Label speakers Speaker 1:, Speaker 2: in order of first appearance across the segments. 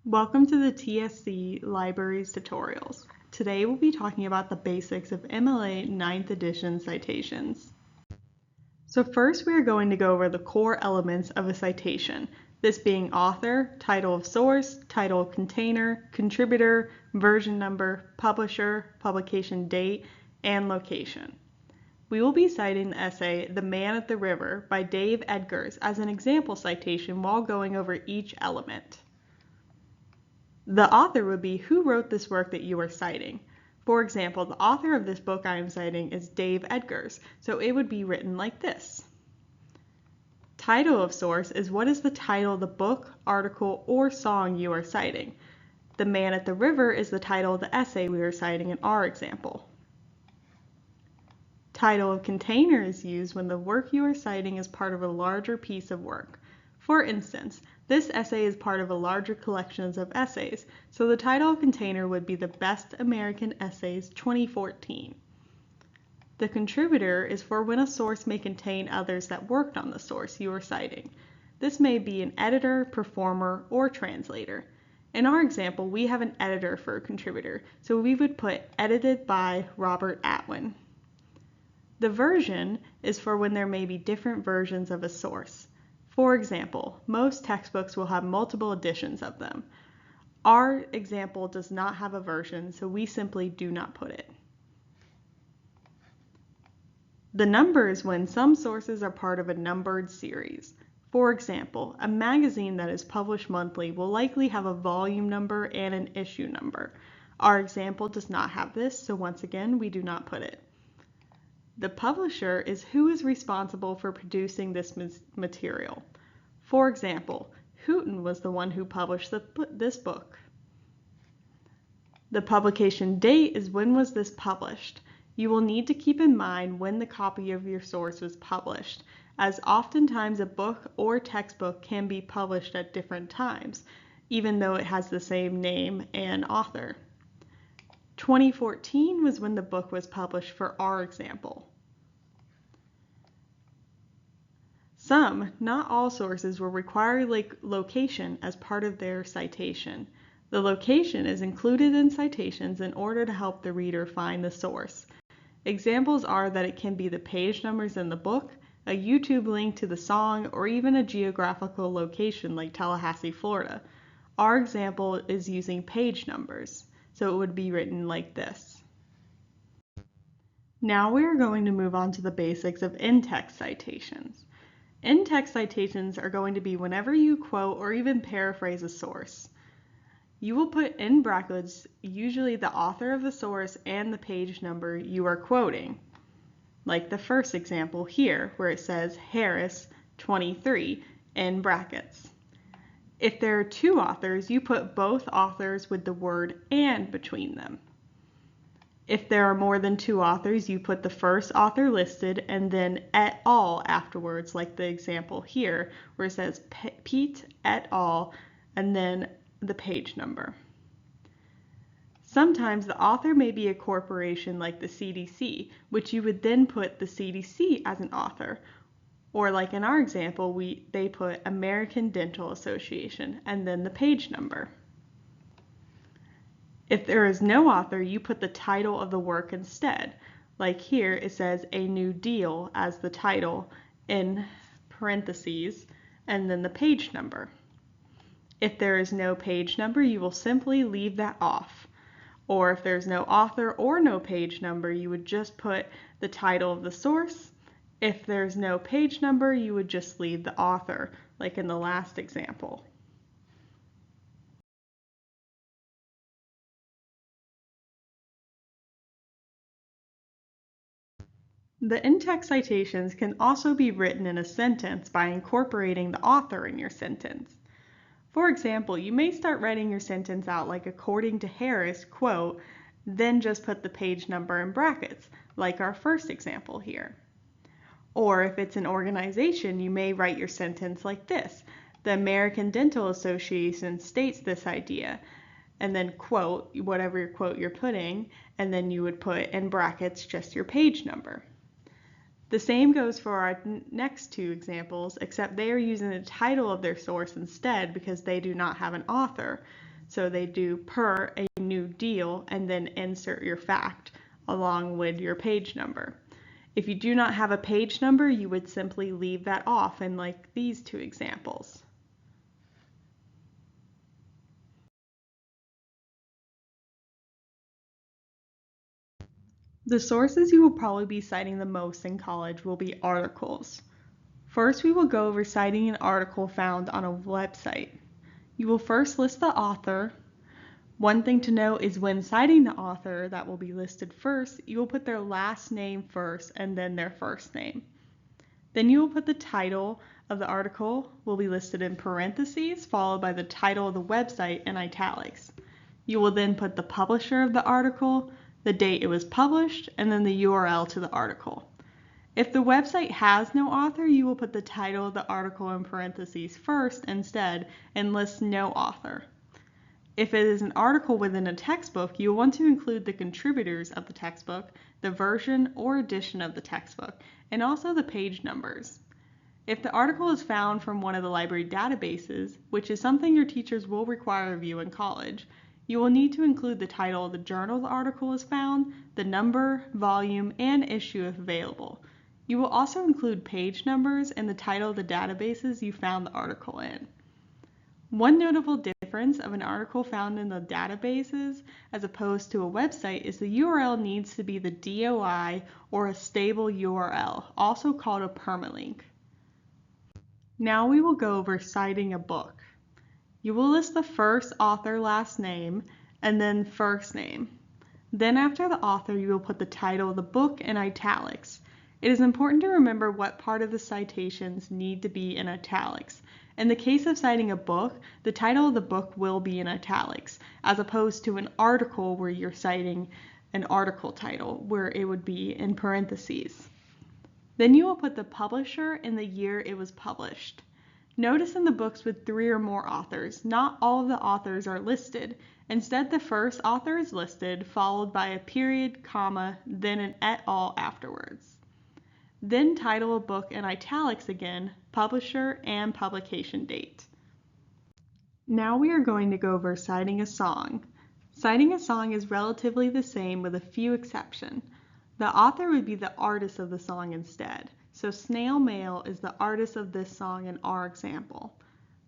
Speaker 1: Welcome to the TSC Libraries tutorials. Today we'll be talking about the basics of MLA 9th edition citations. So first we are going to go over the core elements of a citation, this being author, title of source, title of container, contributor, version number, publisher, publication date, and location. We will be citing the essay The Man at the River by Dave Edgars as an example citation while going over each element. The author would be who wrote this work that you are citing. For example, the author of this book I am citing is Dave Edgars, so it would be written like this. Title of source is what is the title of the book, article, or song you are citing. The Man at the River is the title of the essay we are citing in our example. Title of container is used when the work you are citing is part of a larger piece of work. For instance, this essay is part of a larger collection of essays, so the title of container would be the Best American Essays 2014. The contributor is for when a source may contain others that worked on the source you are citing. This may be an editor, performer, or translator. In our example, we have an editor for a contributor, so we would put edited by Robert Atwin. The version is for when there may be different versions of a source. For example, most textbooks will have multiple editions of them. Our example does not have a version, so we simply do not put it. The number is when some sources are part of a numbered series. For example, a magazine that is published monthly will likely have a volume number and an issue number. Our example does not have this, so once again, we do not put it. The publisher is who is responsible for producing this material. For example, Houghton was the one who published this book. The publication date is when was this published. You will need to keep in mind when the copy of your source was published, as oftentimes a book or textbook can be published at different times, even though it has the same name and author. 2014 was when the book was published for our example. Some, not all sources will require location as part of their citation. The location is included in citations in order to help the reader find the source. Examples are that it can be the page numbers in the book, a YouTube link to the song, or even a geographical location like Tallahassee, Florida. Our example is using page numbers, so it would be written like this. Now we are going to move on to the basics of in-text citations. In-text citations are going to be whenever you quote or even paraphrase a source. You will put in brackets usually the author of the source and the page number you are quoting, like the first example here where it says Harris 23 in brackets. If there are two authors, you put both authors with the word "and" between them. If there are more than two authors, you put the first author listed and then et al. Afterwards, like the example here, where it says Pete et al. And then the page number. Sometimes the author may be a corporation like the CDC, which you would then put the CDC as an author. Or like in our example, they put American Dental Association and then the page number. If there is no author, you put the title of the work instead. Like here, it says A New Deal as the title in parentheses, and then the page number. If there is no page number, you will simply leave that off. Or if there's no author or no page number, you would just put the title of the source. If there's no page number, you would just leave the author, like in the last example. The in-text citations can also be written in a sentence by incorporating the author in your sentence. For example, you may start writing your sentence out like according to Harris, quote, then just put the page number in brackets, like our first example here. Or if it's an organization, you may write your sentence like this. The American Dental Association states this idea, and then quote, whatever quote you're putting, and then you would put in brackets just your page number. The same goes for our next two examples, except they are using the title of their source instead because they do not have an author. So they do per a new deal and then insert your fact along with your page number. If you do not have a page number, you would simply leave that off in like these two examples. The sources you will probably be citing the most in college will be articles. First, we will go over citing an article found on a website. You will first list the author. One thing to note is when citing the author that will be listed first, you will put their last name first and then their first name. Then you will put the title of the article will be listed in parentheses, followed by the title of the website in italics. You will then put the publisher of the article, the date it was published, and then the URL to the article. If the website has no author, you will put the title of the article in parentheses first instead and list no author. If it is an article within a textbook, you will want to include the contributors of the textbook, the version or edition of the textbook, and also the page numbers. If the article is found from one of the library databases, which is something your teachers will require of you in college, you will need to include the title of the journal the article is found, the number, volume, and issue if available. You will also include page numbers and the title of the databases you found the article in. One notable difference of an article found in the databases as opposed to a website is the URL needs to be the DOI or a stable URL, also called a permalink. Now we will go over citing a book. You will list the first author last name and then first name. Then after the author, you will put the title of the book in italics. It is important to remember what part of the citations need to be in italics. In the case of citing a book, the title of the book will be in italics, as opposed to an article where you're citing an article title, where it would be in parentheses. Then you will put the publisher and the year it was published. Notice in the books with 3 or more authors, not all of the authors are listed. Instead, the first author is listed, followed by a period, comma, then an et al. Afterwards. Then title a book in italics again, publisher, and publication date. Now we are going to go over citing a song. Citing a song is relatively the same with a few exceptions. The author would be the artist of the song instead. So Snail Mail is the artist of this song in our example.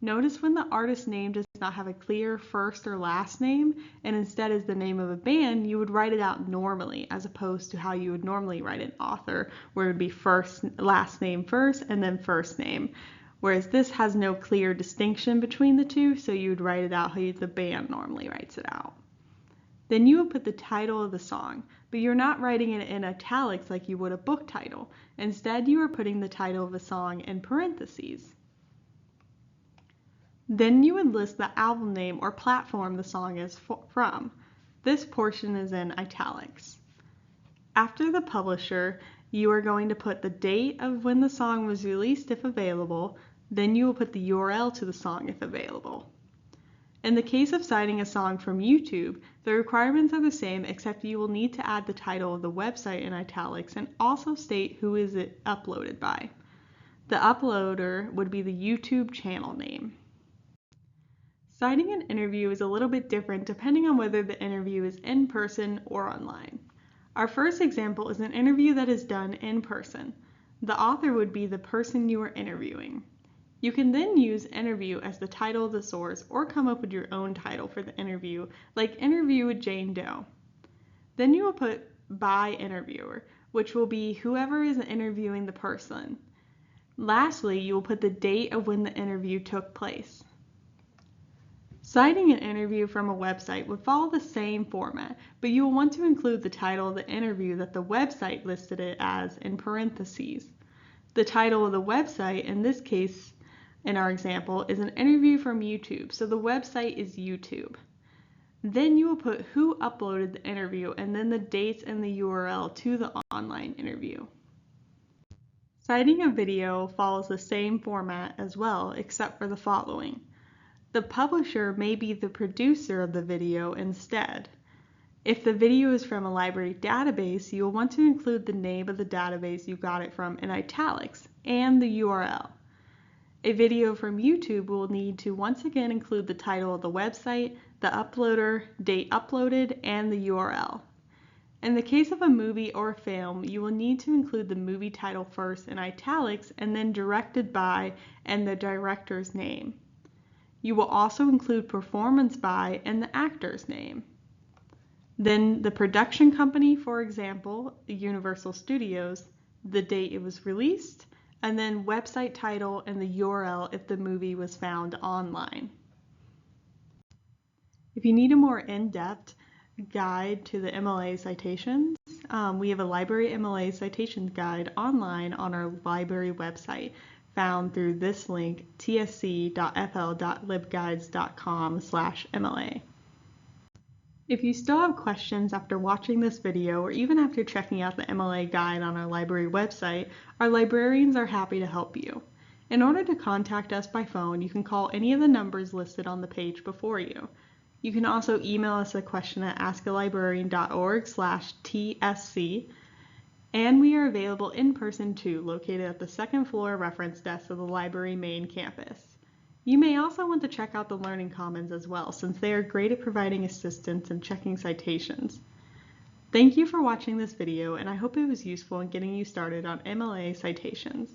Speaker 1: Notice when the artist's name does not have a clear first or last name and instead is the name of a band, you would write it out normally as opposed to how you would normally write an author where it would be last name first and then first name. Whereas this has no clear distinction between the two, so you would write it out how the band normally writes it out. Then you would put the title of the song, but you're not writing it in italics like you would a book title. Instead, you are putting the title of a song in parentheses. Then you would list the album name or platform the song is from. This portion is in italics. After the publisher, you are going to put the date of when the song was released if available, then you will put the URL to the song if available. In the case of citing a song from YouTube, the requirements are the same except you will need to add the title of the website in italics and also state who is it uploaded by. The uploader would be the YouTube channel name. Citing an interview is a little bit different depending on whether the interview is in person or online. Our first example is an interview that is done in person. The author would be the person you are interviewing. You can then use interview as the title of the source or come up with your own title for the interview, like interview with Jane Doe. Then you will put by interviewer, which will be whoever is interviewing the person. Lastly, you will put the date of when the interview took place. Citing an interview from a website would follow the same format, but you will want to include the title of the interview that the website listed it as in parentheses. The title of the website, in this case, in our example, is an interview from YouTube, so the website is YouTube. Then you will put who uploaded the interview and then the dates and the URL to the online interview. Citing a video follows the same format as well, except for the following. The publisher may be the producer of the video instead. If the video is from a library database, you will want to include the name of the database you got it from in italics and the URL. A video from YouTube will need to once again include the title of the website, the uploader, date uploaded, and the URL. In the case of a movie or film, you will need to include the movie title first in italics and then directed by and the director's name. You will also include performance by and the actor's name. Then the production company, for example, Universal Studios, the date it was released, and then website title and the URL if the movie was found online. If you need a more in-depth guide to the MLA citations, we have a library MLA citations guide online on our library website found through this link, tsc.fl.libguides.com/MLA. If you still have questions after watching this video or even after checking out the MLA guide on our library website, our librarians are happy to help you. In order to contact us by phone, you can call any of the numbers listed on the page before you. You can also email us a question at askalibrarian.org/TSC, and we are available in person too, located at the second floor reference desk of the library main campus. You may also want to check out the Learning Commons as well, since they are great at providing assistance and checking citations. Thank you for watching this video, and I hope it was useful in getting you started on MLA citations.